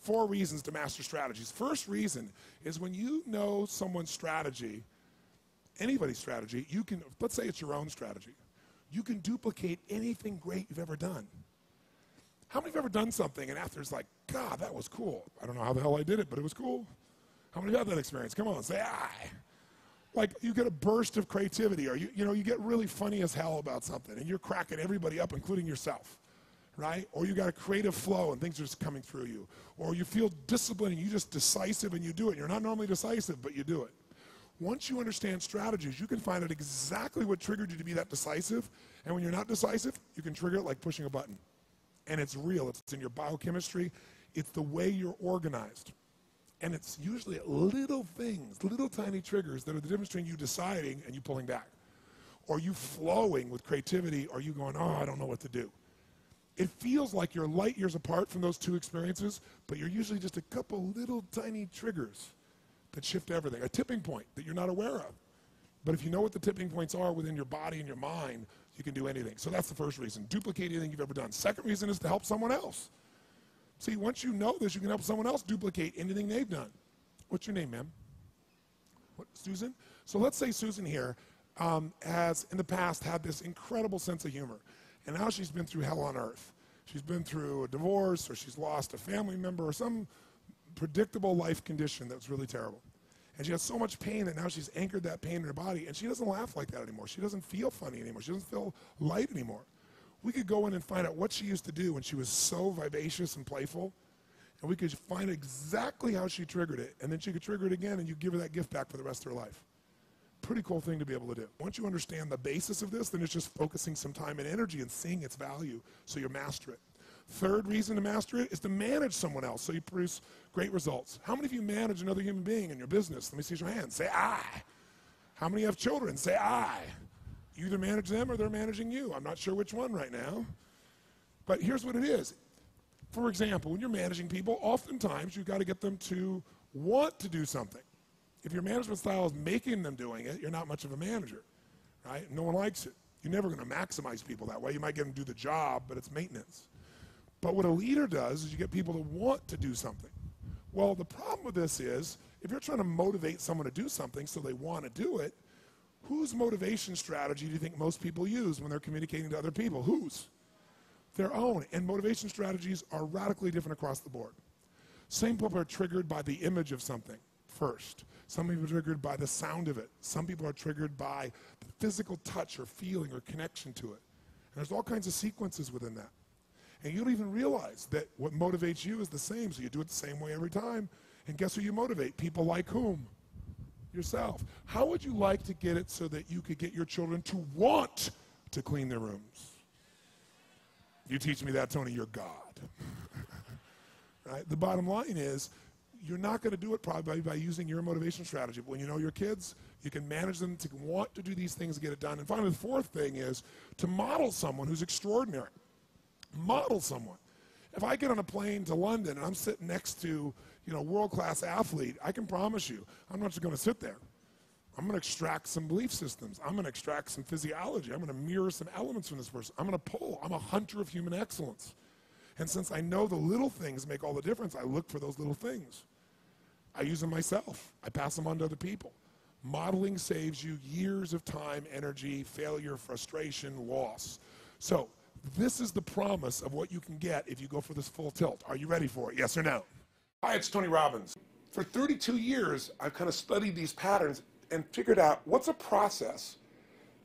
4 reasons to master strategies. First reason is when you know someone's strategy, anybody's strategy, you can, let's say it's your own strategy, you can duplicate anything great you've ever done. How many of you have ever done something and after it's like, God, that was cool. I don't know how the hell I did it, but it was cool. How many of you have that experience? Come on, say aye. Like you get a burst of creativity, or you get really funny as hell about something and you're cracking everybody up, including yourself, right? Or you got a creative flow and things are just coming through you. Or you feel disciplined and you're just decisive and you do it. You're not normally decisive, but you do it. Once you understand strategies, you can find out exactly what triggered you to be that decisive. And when you're not decisive, you can trigger it like pushing a button. And it's real. It's in your biochemistry. It's the way you're organized. And it's usually little things, little tiny triggers that are the difference between you deciding and you pulling back. Or you flowing with creativity, or you going, oh, I don't know what to do. It feels like you're light years apart from those two experiences, but you're usually just a couple little tiny triggers that shift everything. A tipping point that you're not aware of. But if you know what the tipping points are within your body and your mind, you can do anything. So that's the first reason. Duplicate anything you've ever done. Second reason is to help someone else. See, once you know this, you can help someone else duplicate anything they've done. What's your name, ma'am? What, Susan? So let's say Susan here has, in the past, had this incredible sense of humor. And now she's been through hell on earth. She's been through a divorce, or she's lost a family member, or some predictable life condition that was really terrible. And she has so much pain that now she's anchored that pain in her body, and she doesn't laugh like that anymore. She doesn't feel funny anymore. She doesn't feel light anymore. We could go in and find out what she used to do when she was so vivacious and playful, and we could find exactly how she triggered it, and then she could trigger it again, and you give her that gift back for the rest of her life. Pretty cool thing to be able to do. Once you understand the basis of this, then it's just focusing some time and energy and seeing its value so you master it. Third reason to master it is to manage someone else so you produce great results. How many of you manage another human being in your business? Let me see your hands. Say aye. How many have children? Say aye. You either manage them or they're managing you. I'm not sure which one right now. But here's what it is. For example, when you're managing people, oftentimes you've got to get them to want to do something. If your management style is making them doing it, you're not much of a manager, right? No one likes it. You're never going to maximize people that way. You might get them to do the job, but it's maintenance. But what a leader does is you get people to want to do something. Well, the problem with this is, if you're trying to motivate someone to do something so they want to do it, whose motivation strategy do you think most people use when they're communicating to other people? Whose? Their own. And motivation strategies are radically different across the board. Some people are triggered by the image of something first. Some people are triggered by the sound of it. Some people are triggered by the physical touch or feeling or connection to it. And there's all kinds of sequences within that. And you don't even realize that what motivates you is the same, so you do it the same way every time. And guess who you motivate? People like whom? Yourself. How would you like to get it so that you could get your children to want to clean their rooms? If you teach me that, Tony, you're God. Right? The bottom line is, you're not going to do it probably by using your motivation strategy. But when you know your kids, you can manage them to want to do these things and get it done. And finally, the fourth thing is to model someone who's extraordinary. Model someone. If I get on a plane to London and I'm sitting next to, a world-class athlete, I can promise you, I'm not just going to sit there. I'm going to extract some belief systems. I'm going to extract some physiology. I'm going to mirror some elements from this person. I'm going to pull. I'm a hunter of human excellence. And since I know the little things make all the difference, I look for those little things. I use them myself. I pass them on to other people. Modeling saves you years of time, energy, failure, frustration, loss. So this is the promise of what you can get if you go for this full tilt. Are you ready for it? Yes or no? Hi, it's Tony Robbins. For 32 years, I've kind of studied these patterns and figured out what's a process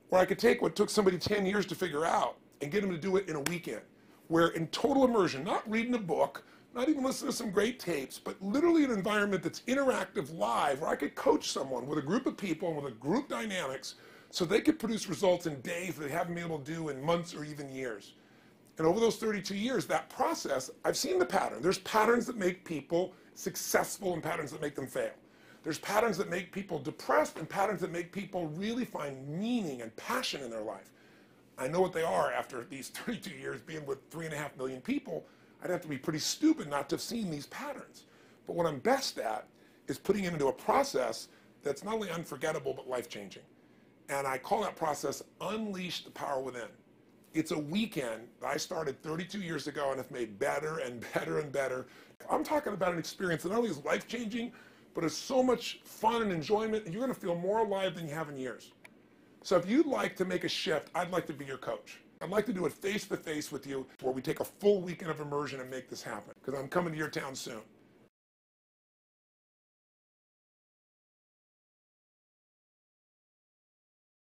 where I could take what took somebody 10 years to figure out and get them to do it in a weekend, where in total immersion, not reading a book, not even listening to some great tapes, but literally an environment that's interactive, live, where I could coach someone with a group of people and with a group dynamics so they could produce results in days that they haven't been able to do in months or even years. And over those 32 years, that process, I've seen the pattern. There's patterns that make people successful and patterns that make them fail. There's patterns that make people depressed and patterns that make people really find meaning and passion in their life. I know what they are after these 32 years being with 3.5 million people. I'd have to be pretty stupid not to have seen these patterns. But what I'm best at is putting it into a process that's not only unforgettable but life-changing. And I call that process Unleash the Power Within. It's a weekend I started 32 years ago and have made better and better and better. I'm talking about an experience that not only is life-changing, but it's so much fun and enjoyment, and you're going to feel more alive than you have in years. So if you'd like to make a shift, I'd like to be your coach. I'd like to do it face-to-face with you, where we take a full weekend of immersion and make this happen, because I'm coming to your town soon.